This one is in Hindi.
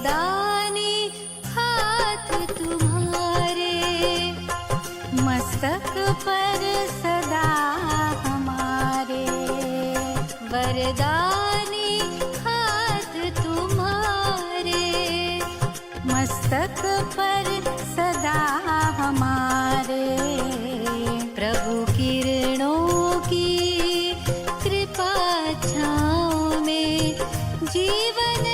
वरदानी हाथ तुम्हारे, मस्तक पर सदा हमारे। वरदानी हाथ तुम्हारे, मस्तक पर सदा हमारे। प्रभु किरणों की कृपा छाँव में जीवन